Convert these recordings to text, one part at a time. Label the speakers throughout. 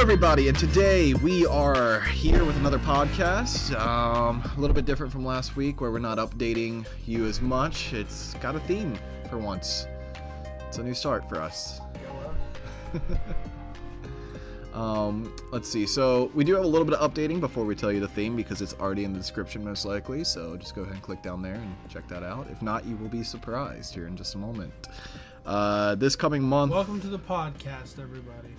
Speaker 1: everybody, and today we are here with another podcast, a little bit different from last week where we're not updating you as much. It's got a theme for once. It's a new start for us. Let's see, so we do have a little bit of updating before we tell you the theme because it's already in the description most likely, so just go ahead and click down there and check that out. If not, you will be surprised here in just a moment. This coming month...
Speaker 2: Welcome to the podcast, everybody.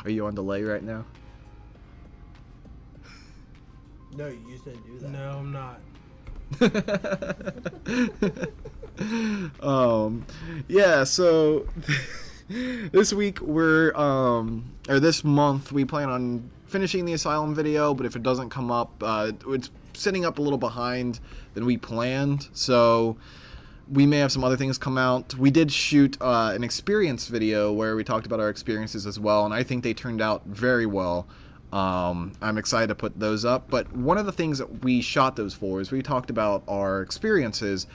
Speaker 1: Are you on delay right now?
Speaker 3: No, you used to do that.
Speaker 2: No, I'm not.
Speaker 1: Yeah, so this week or this month we plan on finishing the Asylum video, but if it doesn't come up, it's sitting up a little behind than we planned, so we may have some other things come out. We did shoot an experience video where we talked about our experiences as well, and I think they turned out very well. I'm excited to put those up, but one of the things that we shot those for is we talked about our experiences,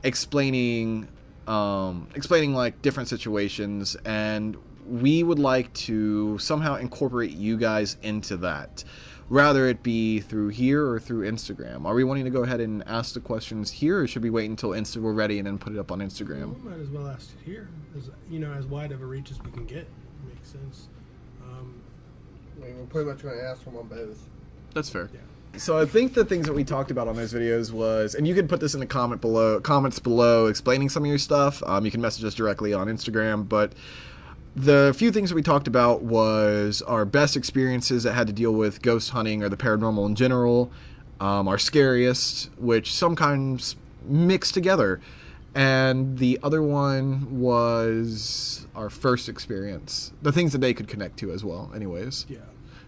Speaker 1: explaining like different situations, and we would like to somehow incorporate you guys into that, rather it be through here or through Instagram. Are we wanting to go ahead and ask the questions here, or should we wait until we're ready and then put it up on Instagram?
Speaker 2: We might as well ask it here, as wide of a reach as we can get. Makes sense.
Speaker 3: I mean, we're pretty much going to ask them on both.
Speaker 1: That's fair.
Speaker 2: Yeah.
Speaker 1: So I think the things that we talked about on those videos was, and you can put this in the comments below explaining some of your stuff. You can message us directly on Instagram, but the few things that we talked about was our best experiences that had to deal with ghost hunting or the paranormal in general, our scariest, which sometimes mixed together, and the other one was our first experience, the things that they could connect to as well anyways.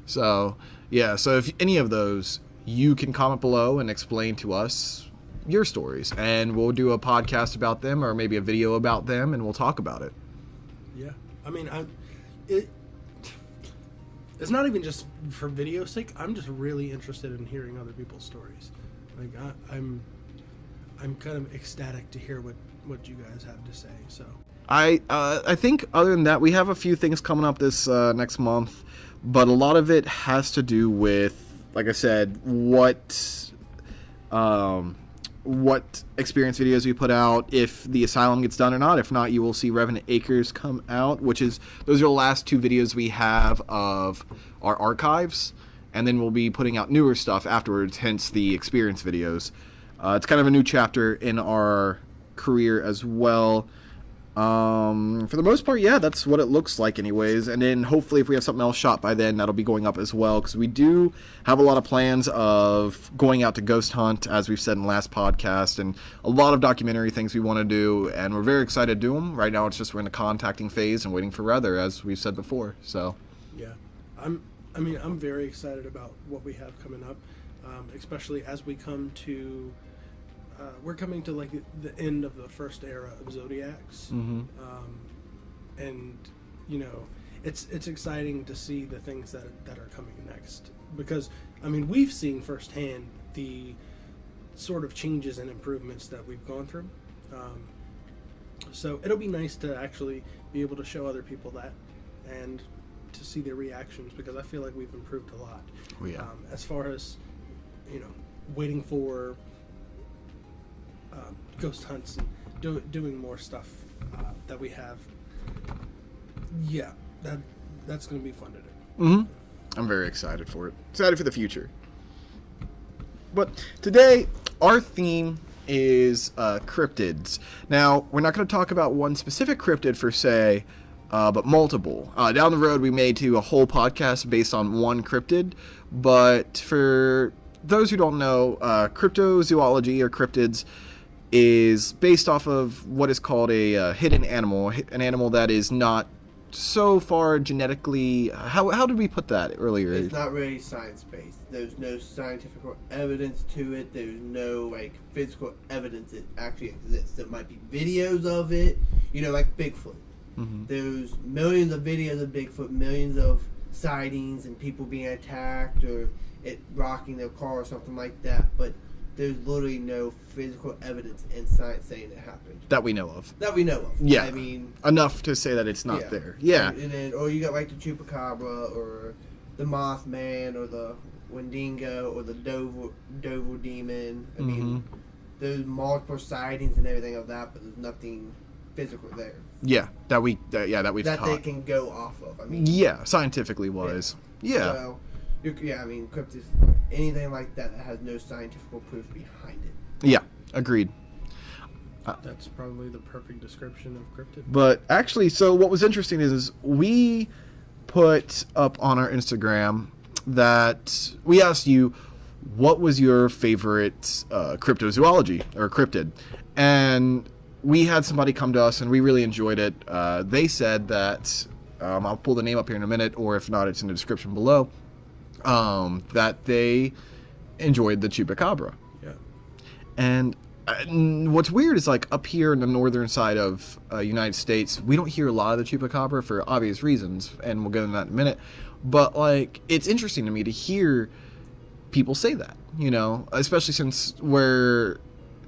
Speaker 1: So if any of those, you can comment below and explain to us your stories, and we'll do a podcast about them or maybe a video about them, and we'll talk about it.
Speaker 2: Yeah. I mean, it's not even just for video's sake. I'm just really interested in hearing other people's stories. Like I'm kind of ecstatic to hear what you guys have to say. So
Speaker 1: I think other than that, we have a few things coming up this next month, but a lot of it has to do with, like I said, what experience videos we put out, if the Asylum gets done or not. If not, you will see Revenant Acres come out, those are the last two videos we have of our archives, and then we'll be putting out newer stuff afterwards, hence the experience videos. It's kind of a new chapter in our career as well. For the most part, yeah, that's what it looks like anyways, and then hopefully if we have something else shot by then, that'll be going up as well, because we do have a lot of plans of going out to ghost hunt, as we've said in the last podcast, and a lot of documentary things we want to do, and we're very excited to do them. Right now it's just we're in the contacting phase and waiting for weather, as we've said before. So
Speaker 2: yeah, I'm very excited about what we have coming up, especially as we come to we're coming to like the end of the first era of Zodiacs,
Speaker 1: mm-hmm.
Speaker 2: And it's exciting to see the things that are coming next, because I mean we've seen firsthand the sort of changes and improvements that we've gone through, so it'll be nice to actually be able to show other people that and to see their reactions, because I feel like we've improved a lot.
Speaker 1: Oh, yeah.
Speaker 2: As far as waiting for ghost hunts and doing more stuff that we have. Yeah, that's going to be fun to do.
Speaker 1: Mm-hmm. I'm very excited for it. Excited for the future. But today, our theme is cryptids. Now, we're not going to talk about one specific cryptid per se, but multiple. Down the road, we may do a whole podcast based on one cryptid, but for those who don't know, cryptozoology or cryptids is based off of what is called a hidden animal, an animal that is not so far genetically... How did we put that earlier?
Speaker 3: It's not really science-based. There's no scientific evidence to it. There's no physical evidence it actually exists. There might be videos of it, like Bigfoot.
Speaker 1: Mm-hmm.
Speaker 3: There's millions of videos of Bigfoot, millions of sightings and people being attacked or it rocking their car or something like that, but there's literally no physical evidence in science saying it happened.
Speaker 1: That we know of.
Speaker 3: That we know of.
Speaker 1: Yeah.
Speaker 3: I mean,
Speaker 1: enough to say that it's not there. Yeah.
Speaker 3: And then, or you got like the chupacabra, or the Mothman, or the Wendigo, or the Dover demon. I mean, there's multiple sightings and everything of that, but there's nothing physical there.
Speaker 1: Yeah, that we've
Speaker 3: that
Speaker 1: caught.
Speaker 3: they can go off of. I mean,
Speaker 1: yeah, scientifically wise. Yeah.
Speaker 3: So, I mean, cryptids, anything like that that has no scientific proof behind it.
Speaker 1: Yeah, agreed.
Speaker 2: That's probably the perfect description of cryptid.
Speaker 1: But actually, so what was interesting is we put up on our Instagram that we asked you what was your favorite cryptozoology or cryptid, and we had somebody come to us and we really enjoyed it. They said that I'll pull the name up here in a minute, or if not, it's in the description below. That they enjoyed the chupacabra.
Speaker 2: Yeah.
Speaker 1: And what's weird is, like, up here in the northern side of United States, we don't hear a lot of the chupacabra for obvious reasons, and we'll get into that in a minute. But, like, it's interesting to me to hear people say that, you know, especially since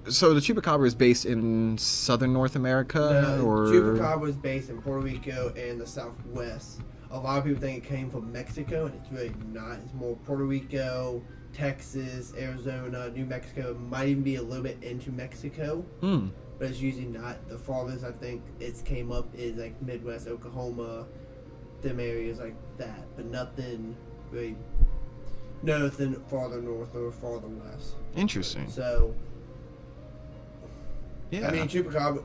Speaker 1: so the chupacabra is based in southern North America, or
Speaker 3: chupacabra is based in Puerto Rico and the Southwest. A lot of people think it came from Mexico, and it's really not. It's more Puerto Rico, Texas, Arizona, New Mexico. It might even be a little bit into Mexico, but it's usually not. The farthest I think it's came up is like Midwest, Oklahoma, them areas like that, but nothing really, nothing farther north or farther west.
Speaker 1: Interesting.
Speaker 3: So,
Speaker 1: yeah.
Speaker 3: I mean, chupacabra,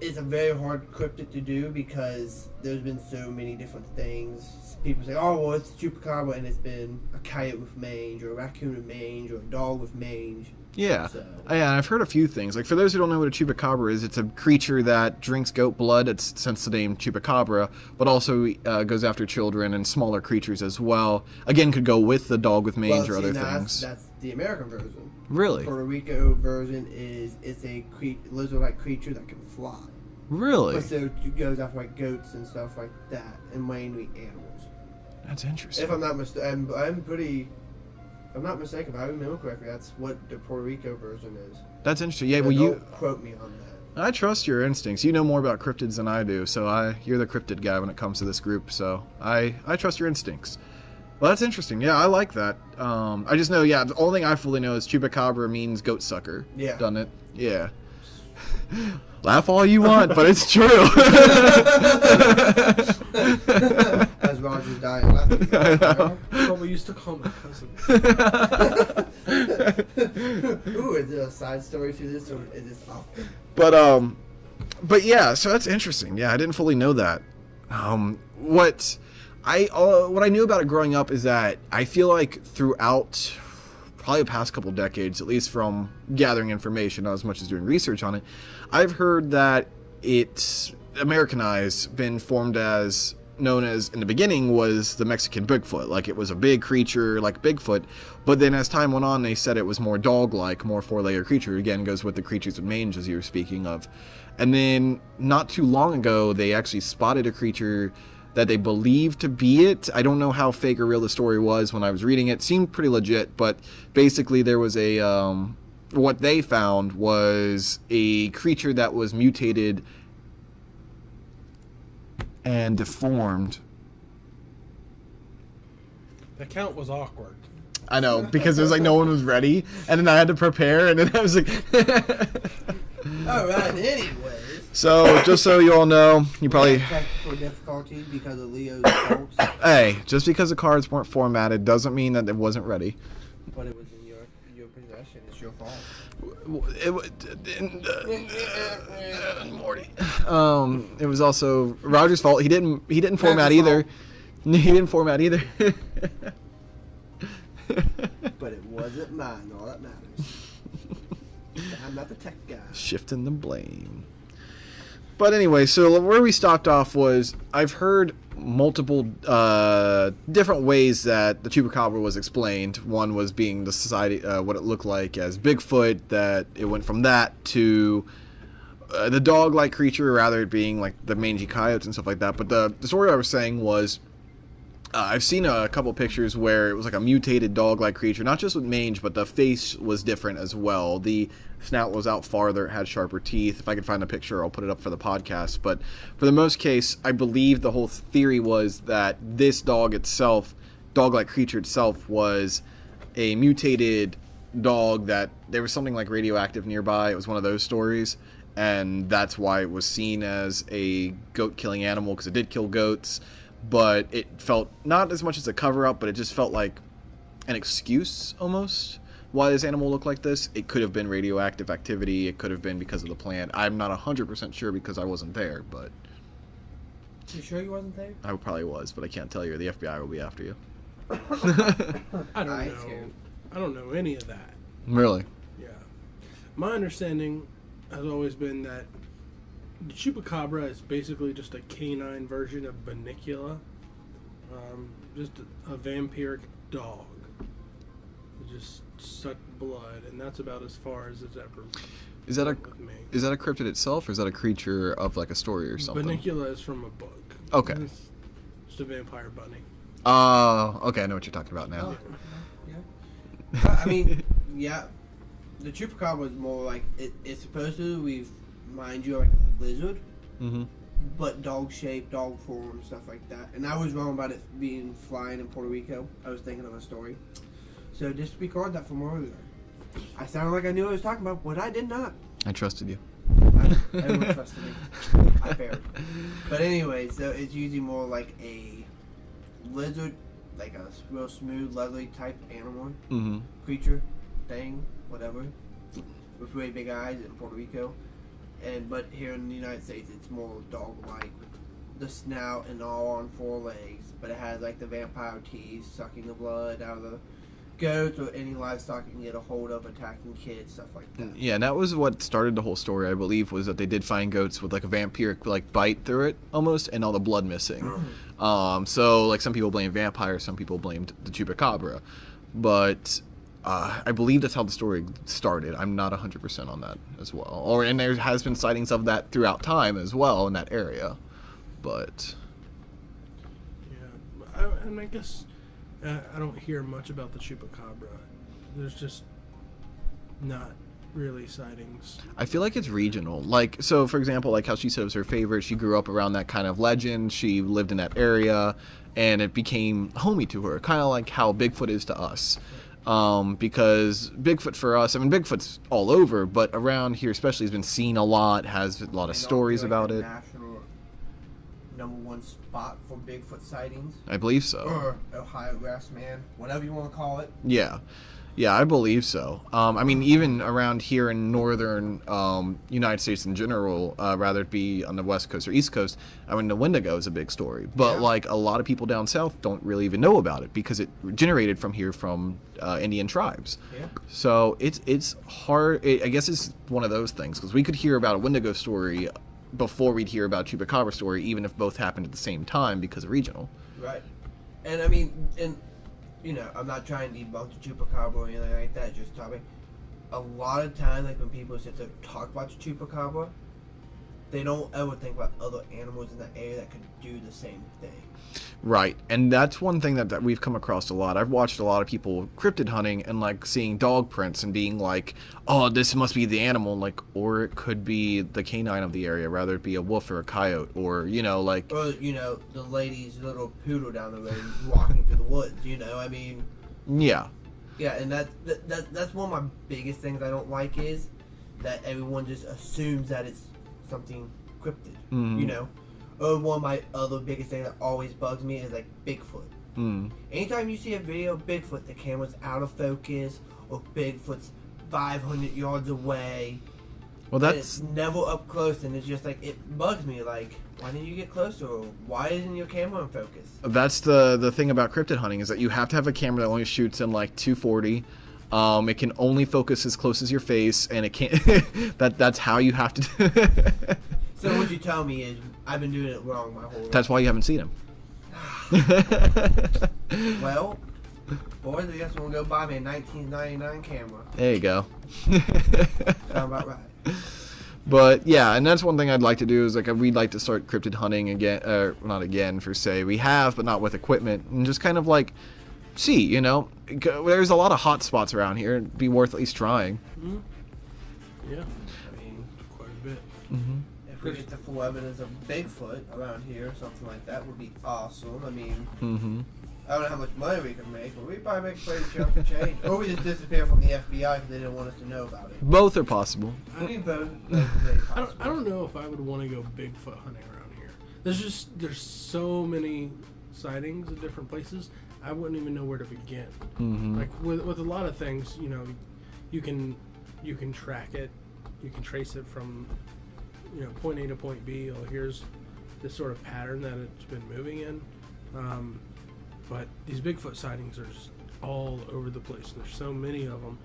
Speaker 3: it's a very hard cryptid to do because there's been so many different things. People say, oh, well, it's chupacabra, and it's been a coyote with mange, or a raccoon with mange, or a dog with mange.
Speaker 1: Yeah.
Speaker 3: So.
Speaker 1: Yeah, I've heard a few things. Like, for those who don't know what a chupacabra is, it's a creature that drinks goat blood. It's since the name chupacabra, but also goes after children and smaller creatures as well. Again, could go with the dog with mange or other things.
Speaker 3: That's the American version.
Speaker 1: Really?
Speaker 3: Puerto Rico version it's a lizard-like creature that can fly.
Speaker 1: Really?
Speaker 3: But so it goes after like goats and stuff like that, and mainly animals.
Speaker 1: That's interesting.
Speaker 3: If I'm not mistaken, I'm not mistaken. If I remember correctly, that's what the Puerto Rico version is.
Speaker 1: That's interesting. Yeah,
Speaker 3: But
Speaker 1: well,
Speaker 3: don't quote me on that.
Speaker 1: I trust your instincts. You know more about cryptids than I do, so you're the cryptid guy when it comes to this group. So I trust your instincts. Well, that's interesting. Yeah, I like that. I just know, the only thing I fully know is chupacabra means goat sucker.
Speaker 3: Yeah.
Speaker 1: Doesn't it? Yeah. Laugh all you want, but it's true.
Speaker 3: As Roger's dying laughing.
Speaker 2: That's what we used to call my cousin.
Speaker 3: Ooh, is there a side story to this, or is this off?
Speaker 1: But yeah, so that's interesting. Yeah, I didn't fully know that. What I knew about it growing up is that I feel like throughout probably the past couple decades, at least from gathering information, not as much as doing research on it, I've heard that it's Americanized, been formed as known as in the beginning was the Mexican Bigfoot. Like, it was a big creature like Bigfoot, but then as time went on, they said it was more dog-like, more four-legged creature. Again, goes with the creatures with mange, as you were speaking of. And then not too long ago, they actually spotted a creature that they believed to be it. I don't know how fake or real the story was when I was reading it. Seemed pretty legit, but basically there was what they found was a creature that was mutated and deformed.
Speaker 2: The count was awkward.
Speaker 1: I know, because it was like no one was ready, and then I had to prepare, and then I was like...
Speaker 3: Alright, anyways.
Speaker 1: So, just so you all know, you probably...
Speaker 3: Technical difficulties because of Leo's faults.
Speaker 1: Hey, just because the cards weren't formatted doesn't mean that it wasn't ready.
Speaker 3: But it was in your possession. It's your fault.
Speaker 1: Morty. It was also Roger's fault. He didn't format
Speaker 3: Roger's
Speaker 1: either. He didn't format either.
Speaker 3: But it wasn't mine. All that matters. I'm not the tech guy.
Speaker 1: Shifting the blame. But anyway, so where we stopped off was I've heard multiple different ways that the chupacabra was explained. One was being the society, what it looked like as Bigfoot, that it went from that to the dog-like creature, rather it being like the mangy coyotes and stuff like that. But the story I was saying was I've seen a couple pictures where it was like a mutated dog-like creature, not just with mange, but the face was different as well. The snout was out farther, it had sharper teeth. If I can find a picture, I'll put it up for the podcast. But for the most case, I believe the whole theory was that this dog itself, dog-like creature itself, was a mutated dog, that there was something like radioactive nearby. It was one of those stories, and that's why it was seen as a goat-killing animal, because it did kill goats. But it felt not as much as a cover-up, but it just felt like an excuse almost why this animal looked like this. It could have been radioactive activity. It could have been because of the plant. I'm not 100% sure because I wasn't there, but...
Speaker 3: You sure you wasn't there?
Speaker 1: I probably was, but I can't tell you. The FBI will be after you.
Speaker 2: I don't know.
Speaker 3: Scared.
Speaker 2: I don't know any of that.
Speaker 1: Really?
Speaker 2: Yeah. My understanding has always been that the chupacabra is basically just a canine version of Banicula. Just a vampiric dog. It just sucked blood, and that's about as far as it's ever
Speaker 1: Is that a
Speaker 2: with me.
Speaker 1: is that a cryptid itself, or is that a creature of like a story or something?
Speaker 2: Banicula is from a book.
Speaker 1: Okay.
Speaker 2: It's just a vampire bunny.
Speaker 1: Okay, I know what you're talking about now.
Speaker 3: Yeah. I mean, yeah. The chupacabra is more like it's supposed to remind you of like a lizard,
Speaker 1: Mm-hmm.
Speaker 3: but dog shape, dog form, stuff like that. And I was wrong about it being flying in Puerto Rico. I was thinking of a story. So disregard that from earlier. I sounded like I knew what I was talking about, but I did not.
Speaker 1: I trusted you.
Speaker 3: Everyone trusted me. I failed. But anyway, so it's usually more like a lizard, like a real smooth, leathery type animal,
Speaker 1: Mm-hmm.
Speaker 3: creature, thing, whatever, with really big eyes in Puerto Rico. But here in the United States, it's more dog-like, the snout and all on four legs, but it has like the vampire teeth, sucking the blood out of the goats or any livestock it can get a hold of, attacking kids, stuff like that.
Speaker 1: Yeah, and that was what started the whole story, I believe, was that they did find goats with like a vampiric like bite through it almost, and all the blood missing. So like some people blame vampires, some people blamed the chupacabra, but I believe that's how the story started. I'm not 100% on that as well. And there has been sightings of that throughout time as well in that area, but
Speaker 2: Yeah. And I guess I don't hear much about the chupacabra. There's just not really sightings.
Speaker 1: I feel like it's regional. Like, so for example, like how she said it was her favorite. She grew up around that kind of legend. She lived in that area, and it became homey to her, kind of like how Bigfoot is to us. Because Bigfoot for us, I mean, Bigfoot's all over, but around here especially has been seen a lot, has a lot of stories about it.
Speaker 3: National #1 spot for Bigfoot sightings,
Speaker 1: I believe so.
Speaker 3: or Ohio Grassman, whatever you want to call it.
Speaker 1: Yeah. Yeah, I believe so. I mean, even around here in northern United States in general, rather it be on the West Coast or East Coast, I mean, the Wendigo is a big story. But,
Speaker 3: Yeah.
Speaker 1: like, a lot of people down south don't really even know about it because it generated from here from Indian tribes.
Speaker 3: Yeah.
Speaker 1: So it's hard. I guess it's one of those things because we could hear about a Wendigo story before we'd hear about a Chupacabra story, even if both happened at the same time because of regional.
Speaker 3: Right. And I mean, I'm not trying to debunk the chupacabra or anything like that, just talking. A lot of times, like when people sit there and talk about the chupacabra, they don't ever think about other animals in the area that could do the same thing.
Speaker 1: Right, and that's one thing that we've come across a lot. I've watched a lot of people cryptid hunting and like seeing dog prints and being like, "Oh, this must be the animal," like, or it could be the canine of the area, rather it be a wolf or a coyote, or like.
Speaker 3: Or the lady's little poodle down the road walking through the woods. I mean.
Speaker 1: Yeah.
Speaker 3: Yeah, and that's one of my biggest things I don't like is that everyone just assumes that it's something cryptid.
Speaker 1: Mm.
Speaker 3: Or one of my other biggest things that always bugs me is like Bigfoot.
Speaker 1: Mm.
Speaker 3: Anytime you see a video of Bigfoot, the camera's out of focus, or Bigfoot's 500 yards away.
Speaker 1: Well,
Speaker 3: and
Speaker 1: that's
Speaker 3: it's never up close, and it's just like, it bugs me. Like, why didn't you get closer? Or why isn't your camera in focus?
Speaker 1: That's the thing about cryptid hunting is that you have to have a camera that only shoots in like 240. It can only focus as close as your face, and it can't. That's how you have to do it.
Speaker 3: So what you tell me is I've been doing it wrong my whole life.
Speaker 1: That's why you haven't seen him.
Speaker 3: Well, boys, I guess we'll go buy me a 1999 camera.
Speaker 1: There you go.
Speaker 3: Sound about right.
Speaker 1: But yeah, and that's one thing I'd like to do is like we'd like to start cryptid hunting again, not again per se. We have, but not with equipment, and just kind of like see, you know, there's a lot of hot spots around here. It'd be worth at least trying.
Speaker 2: Mm-hmm. Yeah, I mean, quite a bit.
Speaker 1: Mm-hmm.
Speaker 3: If we get the full evidence of Bigfoot around here, something like that would be awesome. I mean,
Speaker 1: Mm-hmm.
Speaker 3: I don't know how much money we can make, but we probably make a pretty chunk of change. Or we just disappear from the FBI because they didn't want us to know about it.
Speaker 1: Both are possible.
Speaker 3: I mean, both very possible.
Speaker 2: I don't know if I would want to go Bigfoot hunting around here. There's so many sightings in different places. I wouldn't even know where to begin.
Speaker 1: Mm-hmm.
Speaker 2: Like with a lot of things, you know, you can track it, you can trace it from, you know, point A to point B. Oh, here's this sort of pattern that it's been moving in. But these Bigfoot sightings are just all over the place. There's so many of them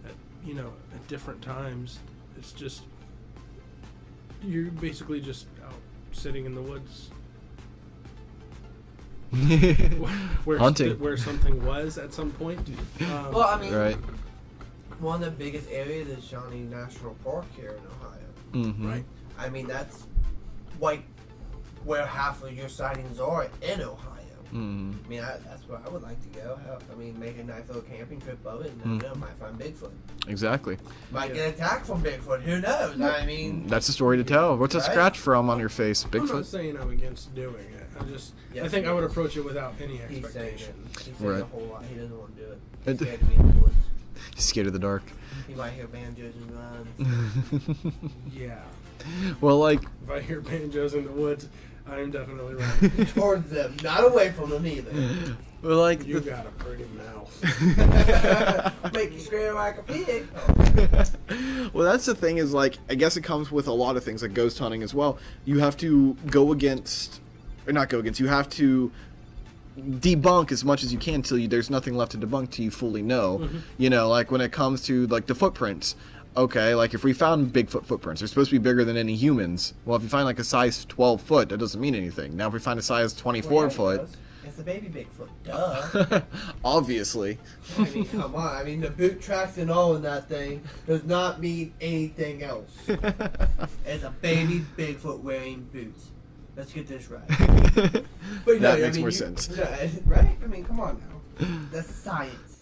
Speaker 2: at, you know, at different times. It's just, you're basically just out sitting in the woods. where
Speaker 1: Hunting.
Speaker 2: Where something was at some point.
Speaker 3: Well, I mean,
Speaker 1: Right.
Speaker 3: one of the biggest areas is Shawnee National Park here in Ohio.
Speaker 1: Mm-hmm.
Speaker 2: Right.
Speaker 3: I mean, that's like where half of your sightings are in Ohio.
Speaker 1: Mm-hmm.
Speaker 3: I mean, that's where I would like to go. I mean, make a nice little camping trip of it, and then might find Bigfoot.
Speaker 1: Exactly.
Speaker 3: Might get attacked from Bigfoot. Who knows? I mean,
Speaker 1: That's the story to tell. What's a
Speaker 3: Right?
Speaker 1: scratch from on your face?
Speaker 2: I'm not
Speaker 1: Bigfoot?
Speaker 2: saying I'm against doing it.
Speaker 3: Yeah,
Speaker 2: I think I would approach it without any
Speaker 3: he's saying it.
Speaker 2: expectation.
Speaker 3: He's saying
Speaker 1: Right.
Speaker 3: a whole lot. He doesn't want to do it.
Speaker 1: It-
Speaker 3: He's scared to be in the woods.
Speaker 1: He's scared of the dark.
Speaker 3: He might hear banjos and run.
Speaker 2: Yeah.
Speaker 1: Well, like,
Speaker 2: If I hear banjos in the woods, I am definitely right.
Speaker 3: Towards them, not away from them either.
Speaker 1: well, like,
Speaker 2: You got a pretty mouth.
Speaker 3: Make you scream like a pig.
Speaker 1: well, that's the thing is like, I guess it comes with a lot of things like ghost hunting as well. You have to go against, or not go against. You have to debunk as much as you can till there's nothing left to debunk till you fully know.
Speaker 2: Mm-hmm.
Speaker 1: You know, like when it comes to like the footprints. Okay, like if we found Bigfoot footprints, they're supposed to be bigger than any humans. Well, if you find like a size 12 foot, that doesn't mean anything. Now, if we find a size 24
Speaker 3: Well, yeah, it
Speaker 1: foot,
Speaker 3: does. It's the baby Bigfoot. Duh.
Speaker 1: obviously.
Speaker 3: I mean, come on. I mean, the boot tracks and all in that thing does not mean anything else. It's a baby Bigfoot wearing boots. Let's get this right. But
Speaker 1: That makes more sense.
Speaker 3: Yeah, right? I mean, come on now. That's science.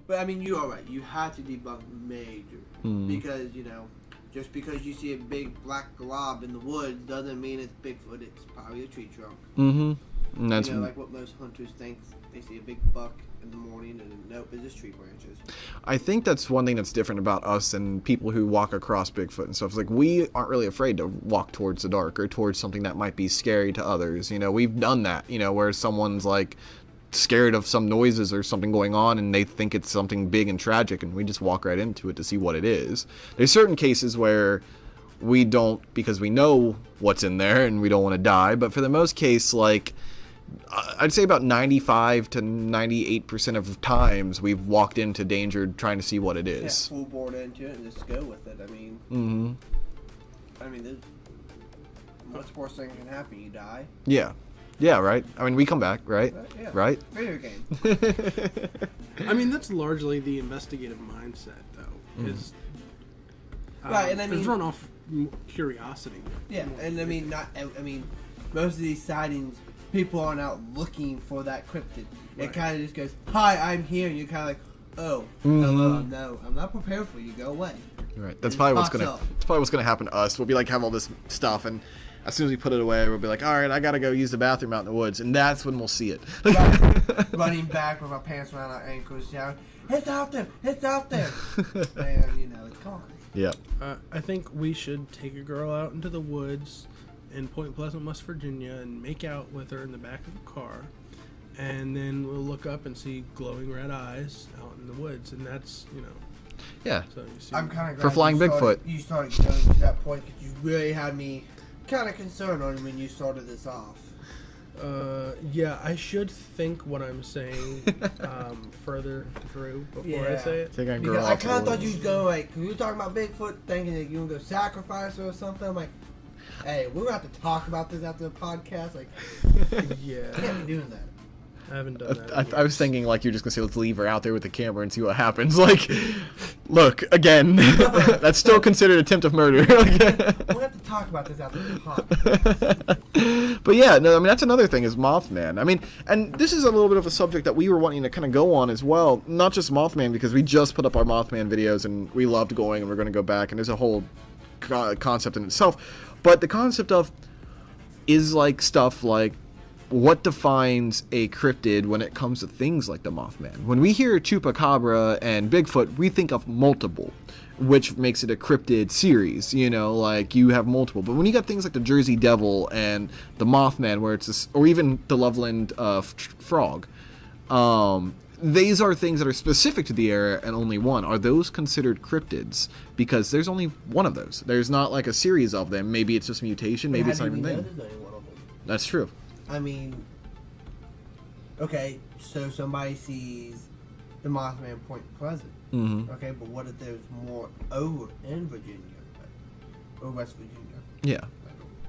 Speaker 3: But I mean, you are right. You have to debunk major. Because, you know, just because you see a big black glob in the woods doesn't mean it's Bigfoot. It's probably a tree trunk.
Speaker 1: Mm-hmm. And that's
Speaker 3: You know, like what most hunters think. They see a big buck in the morning and nope, it's just tree branches.
Speaker 1: I think that's one thing that's different about us and people who walk across Bigfoot and stuff. It's like we aren't really afraid to walk towards the dark or towards something that might be scary to others. You know, we've done that, you know, where someone's like scared of some noises or something going on and they think it's something big and tragic and we just walk right into it to see what it is. There's certain cases where we don't because we know what's in there and we don't want to die, but for the most case, like I'd say about 95 to 98% of times we've walked into danger trying to see what it is.
Speaker 3: Yeah, full board into it and just go with it. I mean, what's the worst thing that can happen? You die.
Speaker 1: Yeah. Yeah, right? I mean, we come back, right?
Speaker 3: Yeah.
Speaker 1: Right?
Speaker 3: Video game.
Speaker 2: I mean, that's largely the investigative mindset, though. Is
Speaker 3: Right, and I mean-
Speaker 2: it's run off curiosity.
Speaker 3: Yeah, and I mean, most of these sightings, people aren't out looking for that cryptid. It
Speaker 2: Right.
Speaker 3: kind of just goes, "Hi, I'm here," and you're kind of like, "Oh, hello, no, I'm not prepared for you. Go away."
Speaker 1: Right. That's
Speaker 3: It
Speaker 1: probably what's
Speaker 3: pops
Speaker 1: gonna.
Speaker 3: up.
Speaker 1: That's probably what's gonna happen to us. We'll be like have all this stuff, and as soon as we put it away, we'll be like, all right, I gotta go use the bathroom out in the woods, and that's when we'll see it.
Speaker 3: Running back with our pants around our ankles, shouting, "It's out there! It's out there!" And you know, it's gone.
Speaker 1: Yeah.
Speaker 2: I think we should take a girl out into the woods in Point Pleasant, West Virginia, and make out with her in the back of the car. And then we'll look up and see glowing red eyes out in the woods, and that's, you know.
Speaker 1: Yeah.
Speaker 2: So you see.
Speaker 3: I'm kind of
Speaker 1: For flying Bigfoot.
Speaker 3: You started going to that point because you really had me kind of concerned on when you started this off.
Speaker 2: Yeah, I should think what I'm saying further through before I
Speaker 3: Yeah.
Speaker 2: say it.
Speaker 1: Take a girl
Speaker 3: Because I
Speaker 1: out to
Speaker 3: kind of
Speaker 1: the
Speaker 3: thought you
Speaker 1: woods.
Speaker 3: was going like, cause you were talking about Bigfoot, thinking that you were gonna go sacrifice her or something. I'm like, hey, we're gonna have to talk about this after the podcast. Like,
Speaker 2: Yeah,
Speaker 3: I can't be doing that.
Speaker 2: I haven't done that.
Speaker 1: I was thinking like you're just gonna say let's leave her out there with the camera and see what happens. Like, Look, again, that's still considered attempt of murder.
Speaker 3: We'll have to talk about this after the podcast.
Speaker 1: But yeah, no, I mean, that's another thing is Mothman. I mean, and this is a little bit of a subject that we were wanting to kind of go on as well. Not just Mothman, because we just put up our Mothman videos and we loved going and we're going to go back. And there's a whole concept in itself. But the concept of is like stuff like what defines a cryptid when it comes to things like the Mothman. When we hear Chupacabra and Bigfoot, we think of multiple, which makes it a cryptid series, you know, like you have multiple. But when you got things like the Jersey Devil and the Mothman, where it's this, or even the Loveland frog, these are things that are specific to the area and only one. Are those considered cryptids? Because there's only one of those. There's not like a series of them. Maybe it's just mutation. Maybe it's not even a thing. That's true.
Speaker 3: I mean, okay, so somebody sees the Mothman Point Pleasant.
Speaker 1: Mm-hmm.
Speaker 3: Okay, but what if there's more over in Virginia or West Virginia?
Speaker 1: Yeah.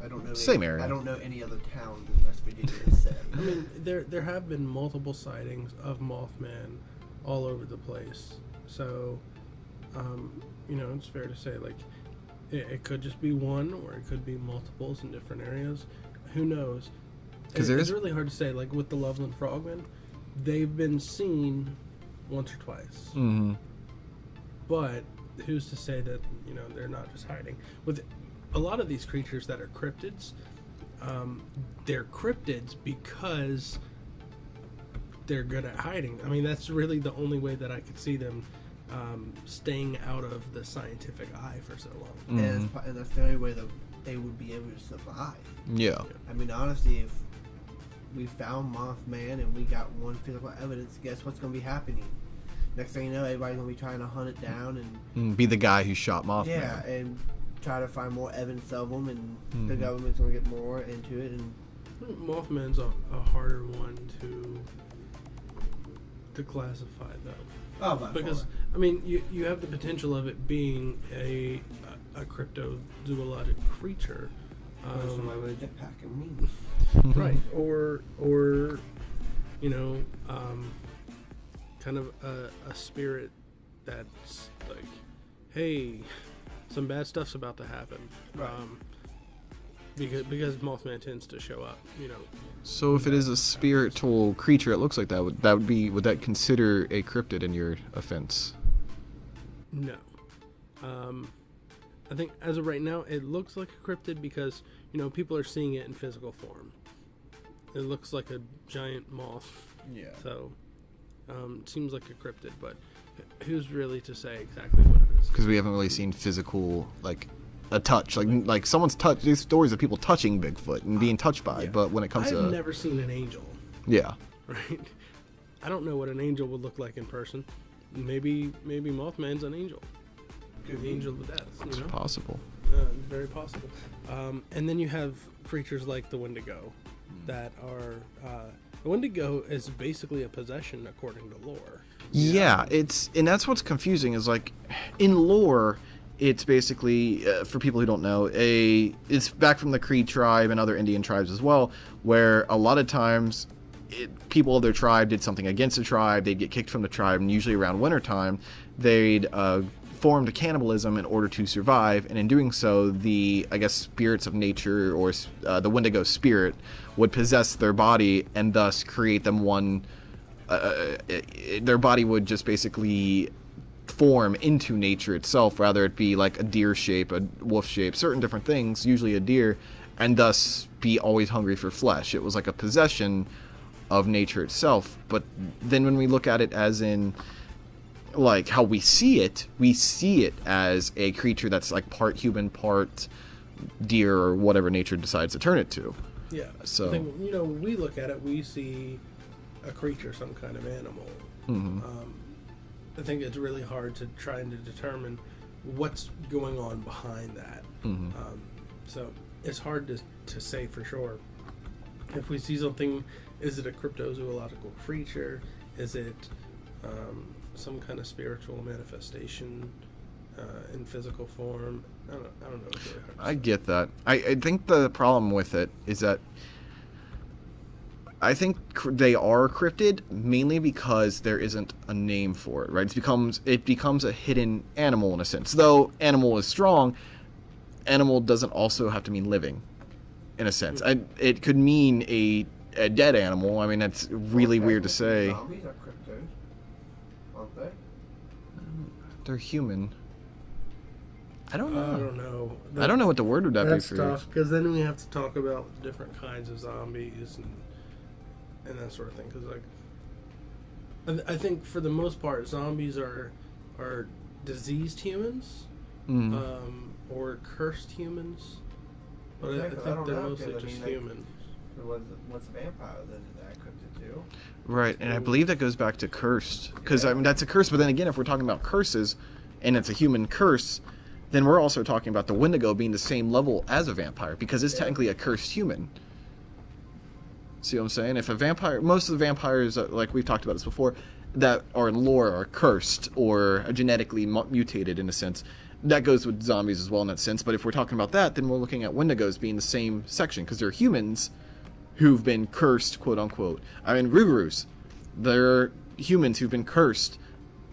Speaker 3: I don't know.
Speaker 1: Same area.
Speaker 3: I don't know any other towns in West Virginia. Said.
Speaker 2: I mean, there have been multiple sightings of Mothman all over the place. So, you know, it's fair to say like it could just be one, or it could be multiples in different areas. Who knows? It's really hard to say. Like with the Loveland frogmen, they've been seen once or twice.
Speaker 1: Mm-hmm.
Speaker 2: But who's to say that, you know, they're not just hiding? With a lot of these creatures that are cryptids, they're cryptids because they're good at hiding. I mean, that's really the only way that I could see them staying out of the scientific eye for so long.
Speaker 3: Mm-hmm. And that's the only way that they would be able to survive.
Speaker 1: Yeah.
Speaker 3: I mean, honestly, if we found Mothman and we got one physical evidence, guess what's going to be happening? Next thing you know, everybody's going to be trying to hunt it down and
Speaker 1: be the guy who shot Mothman.
Speaker 3: Yeah, and try to find more evidence of them, and the government's going to get more into it. And
Speaker 2: Mothman's a harder one to classify, though.
Speaker 3: Oh, by
Speaker 2: because
Speaker 3: far.
Speaker 2: I mean, you have the potential of it being a cryptozoologic creature.
Speaker 3: Somebody with a jetpack and me.
Speaker 2: Right, or you know, kind of a spirit that's like, hey, some bad stuff's about to happen.
Speaker 3: Right.
Speaker 2: Because Mothman tends to show up, you know.
Speaker 1: So if it is a spiritual creature, it looks like would that consider a cryptid in your offense?
Speaker 2: No. I think as of right now, it looks like a cryptid because, you know, people are seeing it in physical form. It looks like a giant moth.
Speaker 1: Yeah.
Speaker 2: So, it seems like a cryptid, but who's really to say exactly what it is?
Speaker 1: Because we haven't really seen physical, like, a touch. Like someone's touched. These stories of people touching Bigfoot and being touched by, but when it comes to...
Speaker 2: I've never seen an angel.
Speaker 1: Yeah.
Speaker 2: Right? I don't know what an angel would look like in person. Maybe Mothman's an angel. Could be angel of death.
Speaker 1: It's possible.
Speaker 2: Very possible. And then you have creatures like the Wendigo that are... the Wendigo is basically a possession according to lore.
Speaker 1: Yeah, and that's what's confusing is like in lore, it's basically for people who don't know, it's back from the Cree tribe and other Indian tribes as well, where a lot of times people of their tribe did something against the tribe, they'd get kicked from the tribe, and usually around wintertime, they'd formed cannibalism in order to survive, and in doing so, the, I guess, spirits of nature or the Wendigo spirit would possess their body and thus create them one. Their body would just basically form into nature itself, rather it be like a deer shape, a wolf shape, certain different things, usually a deer, and thus be always hungry for flesh. It was like a possession of nature itself. But then when we look at it as in like how we see it as a creature that's like part human, part deer, or whatever nature decides to turn it to.
Speaker 2: Yeah.
Speaker 1: So
Speaker 2: I think, you know, when we look at it, we see a creature, some kind of animal.
Speaker 1: Mm-hmm.
Speaker 2: I think it's really hard to try and to determine what's going on behind that.
Speaker 1: Mm-hmm.
Speaker 2: So it's hard to say for sure. If we see something, is it a cryptozoological creature? Is it some kind of spiritual manifestation in physical form? I don't know. It's really hard to
Speaker 1: I
Speaker 2: say.
Speaker 1: get that. I think the problem with it is that I think they are cryptid mainly because there isn't a name for it, right? It becomes a hidden animal in a sense. Though animal is strong, animal doesn't also have to mean living, in a sense. It could mean a dead animal. I mean, that's really weird to say.
Speaker 3: Zombies are cryptos, aren't they?
Speaker 1: They're human. I don't know.
Speaker 2: I don't know.
Speaker 1: I don't know what the word would that be
Speaker 2: That's
Speaker 1: for.
Speaker 2: tough, because then we have to talk about different kinds of zombies and that sort of thing. Because I think for the most part, zombies are diseased humans, or cursed humans. But I think
Speaker 3: don't
Speaker 2: they're
Speaker 3: know,
Speaker 2: mostly
Speaker 3: 'cause, I
Speaker 2: just
Speaker 3: mean, like,
Speaker 2: humans.
Speaker 3: What's a vampire? Then is that cryptid too?
Speaker 1: Right, and I believe that goes back to cursed. Because, I mean, that's a curse, but then again, if we're talking about curses, and it's a human curse, then we're also talking about the Wendigo being the same level as a vampire, because it's technically a cursed human. See what I'm saying? If a vampire, most of the vampires, like we've talked about this before, that are in lore are cursed or genetically mutated in a sense. That goes with zombies as well in that sense. But if we're talking about that, then we're looking at Wendigos being the same section, because they're humans who've been cursed, quote unquote. I mean, Rougarous, they're humans who've been cursed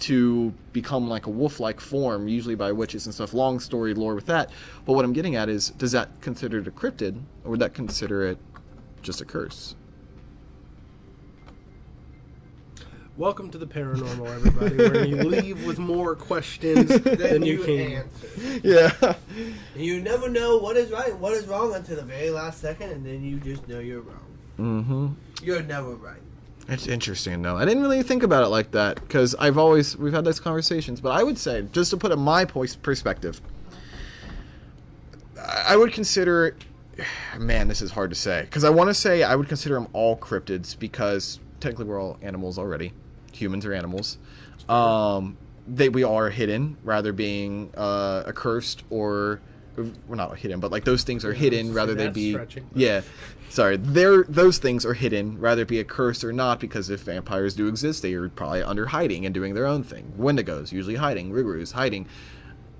Speaker 1: to become like a wolf-like form, usually by witches and stuff. Long story lore with that. But what I'm getting at is, does that consider it a cryptid, or would that consider it just a curse?
Speaker 2: Welcome to the paranormal, everybody, where you leave with more questions than you can
Speaker 3: answer.
Speaker 1: Yeah.
Speaker 3: You never know what is right and what is wrong until the very last second, and then you just know you're wrong.
Speaker 1: Mm-hmm.
Speaker 3: You're never right.
Speaker 1: It's interesting, though. I didn't really think about it like that, because we've had those conversations, but I would say, just to put in my perspective, I would consider, man, this is hard to say, because I want to say I would consider them all cryptids, because technically we're all animals already. Humans are animals. We are hidden, rather being accursed, or we're not hidden, but like those things are hidden, rather they be
Speaker 2: stretching.
Speaker 1: Yeah. Sorry, those things are hidden, rather it be a curse or not, because if vampires do exist, they are probably under hiding and doing their own thing. Wendigos, usually hiding. Rougarous, hiding.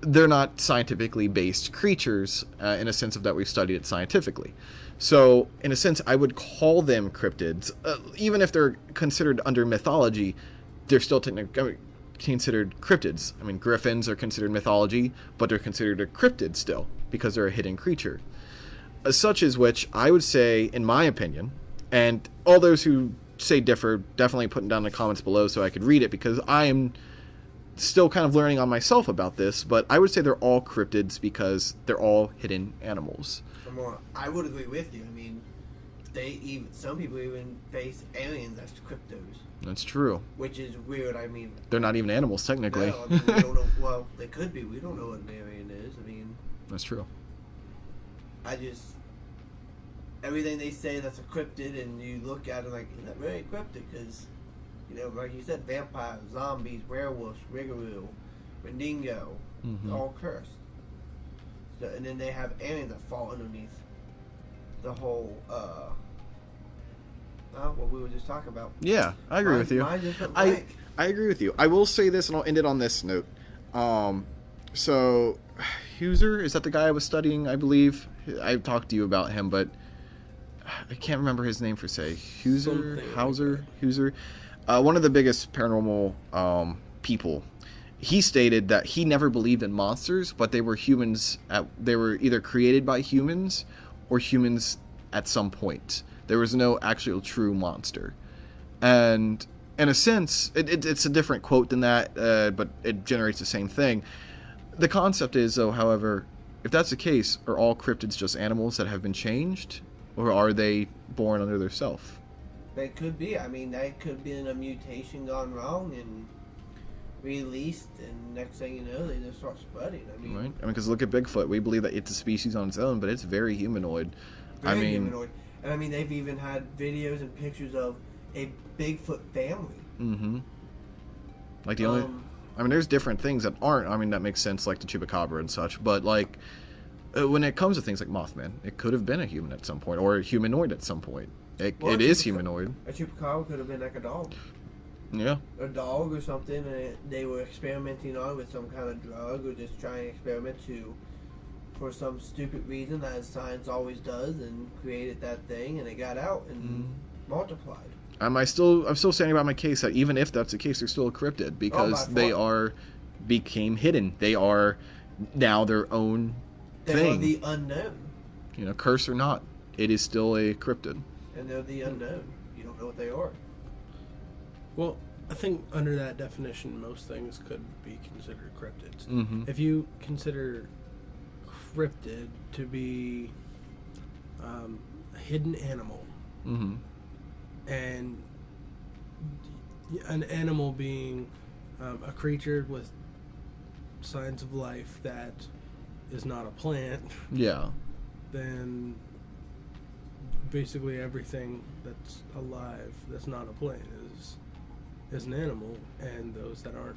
Speaker 1: They're not scientifically based creatures in a sense of that we've studied it scientifically. So, in a sense, I would call them cryptids. Even if they're considered under mythology, they're still technically considered cryptids. I mean, griffins are considered mythology, but they're considered a cryptid still, because they're a hidden creature. Such as which, I would say, in my opinion, and all those who say differ, definitely put it down in the comments below so I could read it, because I am still kind of learning on myself about this, but I would say they're all cryptids because they're all hidden animals.
Speaker 3: I would agree with you. I mean, some people even face aliens as cryptos.
Speaker 1: That's true.
Speaker 3: Which is weird. I mean,
Speaker 1: they're not even animals technically.
Speaker 3: No, I mean, we don't know. Well, they could be. We don't know what an alien is. I mean,
Speaker 1: that's true.
Speaker 3: Everything they say that's a cryptid, and you look at it like, is that really cryptid? Because, like you said, vampires, zombies, werewolves, Rougarous, Wendigo, all cursed. So, and then they have aliens that fall underneath the whole, what we were just talking about.
Speaker 1: Yeah, I agree with you. I agree with you. I will say this, and I'll end it on this note. So, Hauser, is that the guy I was studying, I believe? I talked to you about him, but I can't remember his name for say. Hauser. One of the biggest paranormal people. He stated that he never believed in monsters, but they were humans. They were either created by humans or humans at some point. There was no actual true monster. And in a sense, it's a different quote than that, but it generates the same thing. The concept is, though, however, if that's the case, are all cryptids just animals that have been changed? Or are they born under their self?
Speaker 3: They could be. I mean, that could be a mutation gone wrong and released, and next thing you know, they just start spreading. I mean,
Speaker 1: because look at Bigfoot. We believe that it's a species on its own, but it's very humanoid.
Speaker 3: Humanoid. And I mean, they've even had videos and pictures of a Bigfoot family.
Speaker 1: Mm-hmm. Like the only... there's different things that aren't... that makes sense, like the Chupacabra and such, but, like, when it comes to things like Mothman, it could have been a human at some point, or a humanoid at some point. It is humanoid.
Speaker 3: A Chupacabra could have been like a dog.
Speaker 1: Yeah.
Speaker 3: A dog or something, and they were experimenting on with some kind of drug, or just trying to experiment for some stupid reason, as science always does, and created that thing, and it got out, and multiplied.
Speaker 1: I'm still standing by my case that even if that's the case, they're still a cryptid because became hidden. They are now their own
Speaker 3: They
Speaker 1: thing.
Speaker 3: are the unknown.
Speaker 1: You know, curse or not, it is still a cryptid.
Speaker 3: And they're the unknown. You don't know what they are.
Speaker 2: Well, I think under that definition, most things could be considered cryptids.
Speaker 1: Mm-hmm.
Speaker 2: If you consider cryptid to be a hidden animal,
Speaker 1: Mm-hmm.
Speaker 2: and an animal being a creature with signs of life that is not a plant,
Speaker 1: Yeah.
Speaker 2: then basically everything that's alive that's not a plant is an animal, and those that aren't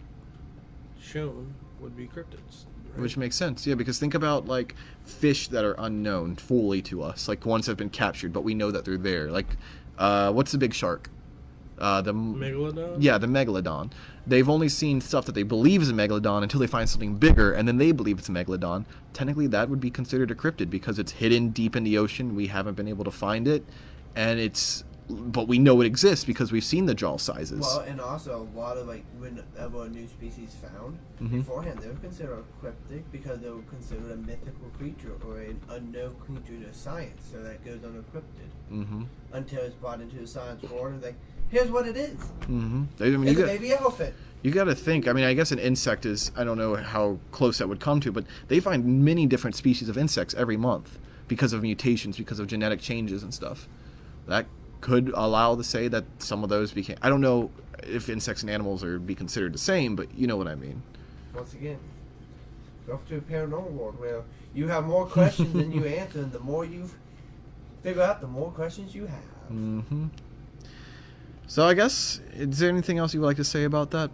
Speaker 2: shown would be cryptids. Right?
Speaker 1: Which makes sense, yeah, because think about, like, fish that are unknown fully to us. Like, ones that have been captured, but we know that they're there. Like, what's the big shark? The
Speaker 2: Megalodon?
Speaker 1: Yeah, the megalodon. They've only seen stuff that they believe is a megalodon until they find something bigger, and then they believe it's a megalodon. Technically, that would be considered a cryptid because it's hidden deep in the ocean. We haven't been able to find it, but we know it exists because we've seen the jaw sizes.
Speaker 3: Well, and also a lot of, like, whenever a new species found, beforehand they were considered a cryptic because they were considered a mythical creature or an unknown creature to science, so that goes under cryptid. Until it's brought into the science world and like, here's what it is.
Speaker 1: I mean,
Speaker 3: It's a baby elephant.
Speaker 1: You got to think. I mean, I guess an insect is, I don't know how close that would come to, but they find many different species of insects every month because of mutations, because of genetic changes and stuff. That could allow to say that some of those became, I don't know if insects and animals are be considered the same, but you know what I mean.
Speaker 3: Once again, go up to a paranormal world where you have more questions than you answer, and the more you figure out, the more questions you have.
Speaker 1: So I guess, is there anything else you would like to say about that?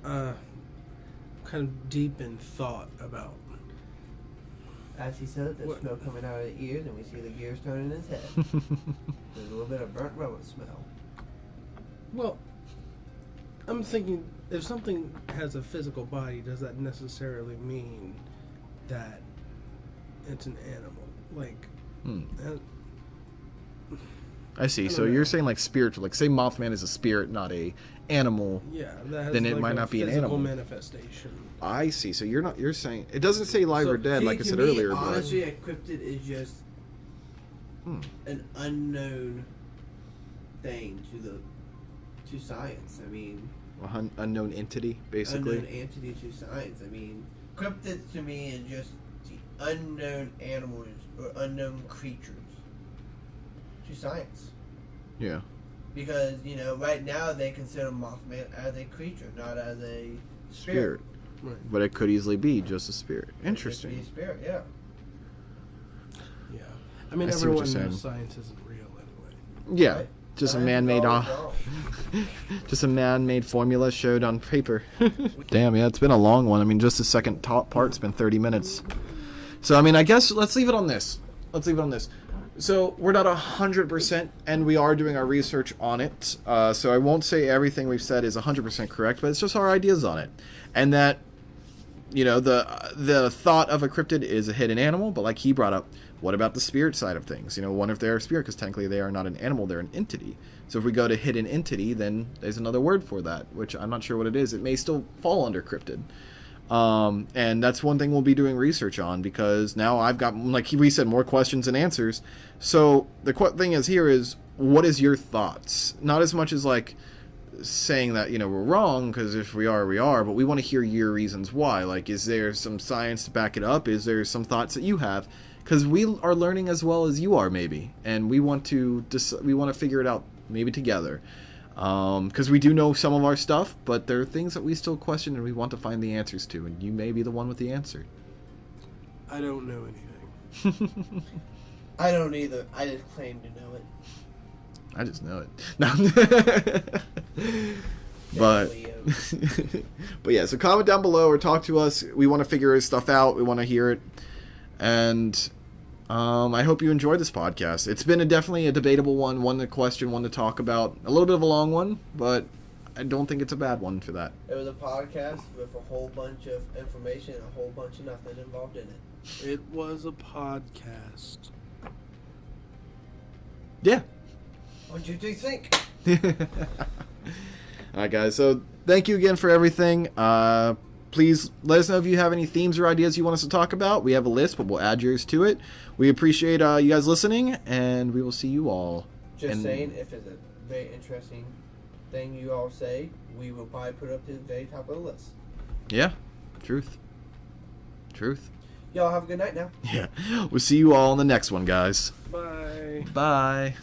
Speaker 2: Kind of deep in thought about.
Speaker 3: As he said, there's smoke coming out of the ears, and we see the gears turning in his head. There's a little bit of burnt rubber smell.
Speaker 2: Well, I'm thinking, if something has a physical body, does that necessarily mean that it's an animal? Like,
Speaker 1: I see. So you're saying like spiritual, like say Mothman is a spirit, not a animal.
Speaker 2: Yeah, that has
Speaker 1: then it
Speaker 2: like
Speaker 1: might
Speaker 2: a
Speaker 1: not be an
Speaker 2: physical
Speaker 1: animal.
Speaker 2: manifestation.
Speaker 1: I see. So you're saying it doesn't say live or dead,
Speaker 3: See,
Speaker 1: like I
Speaker 3: to
Speaker 1: said
Speaker 3: me,
Speaker 1: earlier.
Speaker 3: honestly, a cryptid is just an unknown thing to science. I mean,
Speaker 1: Unknown entity, basically.
Speaker 3: unknown entity to science. I mean, cryptids to me is just the unknown animals or unknown creatures to science.
Speaker 1: Yeah.
Speaker 3: Because, right now they consider Mothman as a creature, not as a spirit.
Speaker 2: Right.
Speaker 1: But it could easily be just a spirit.
Speaker 3: It could
Speaker 1: Interesting.
Speaker 3: be a spirit, yeah.
Speaker 2: Yeah. I mean,
Speaker 1: I see what
Speaker 2: everyone
Speaker 1: you're
Speaker 2: knows
Speaker 1: saying.
Speaker 2: science isn't real anyway.
Speaker 1: Yeah.
Speaker 3: Right.
Speaker 1: Just a
Speaker 3: Science is
Speaker 1: man-made
Speaker 3: always wrong.
Speaker 1: just a man-made formula showed on paper. Damn, yeah, it's been a long one. I mean, just the second top part's been 30 minutes. So, I mean, I guess let's leave it on this. So, we're not 100%, and we are doing our research on it. So, I won't say everything we've said is 100% correct, but it's just our ideas on it. And that, the thought of a cryptid is a hidden animal, but like he brought up, what about the spirit side of things? What if they're a spirit? Because technically they are not an animal, they're an entity. So if we go to hidden entity, then there's another word for that, which I'm not sure what it is. It may still fall under cryptid. And that's one thing we'll be doing research on, because now I've got, like we said, more questions and answers. So the thing is here is, what is your thoughts? Not as much as like saying that, we're wrong, because if we are, we are, but we want to hear your reasons why. Like, is there some science to back it up? Is there some thoughts that you have? Because we are learning as well as you are, maybe, and we want to figure it out maybe together. Because we do know some of our stuff, but there are things that we still question and we want to find the answers to, and you may be the one with the answer.
Speaker 2: I don't know anything.
Speaker 3: I don't either. I just claim to know it.
Speaker 1: I just know it. No. But but yeah, so comment down below or talk to us. We want to figure this stuff out. We want to hear it. And I hope you enjoyed this podcast. It's been definitely a debatable one to question, one to talk about. A little bit of a long one, but I don't think it's a bad one for that.
Speaker 3: It was a podcast with a whole bunch of information and a whole bunch of nothing involved in it.
Speaker 2: It was a podcast.
Speaker 1: Yeah.
Speaker 3: What do you think?
Speaker 1: All right, guys. So thank you again for everything. Please let us know if you have any themes or ideas you want us to talk about. We have a list, but we'll add yours to it. We appreciate you guys listening, and we will see you all.
Speaker 3: Just saying, if it's a very interesting thing you all say, we will probably put it up to the very top of the list.
Speaker 1: Yeah. Truth.
Speaker 3: Y'all have a good night now.
Speaker 1: Yeah. We'll see you all in the next one, guys.
Speaker 2: Bye.
Speaker 1: Bye.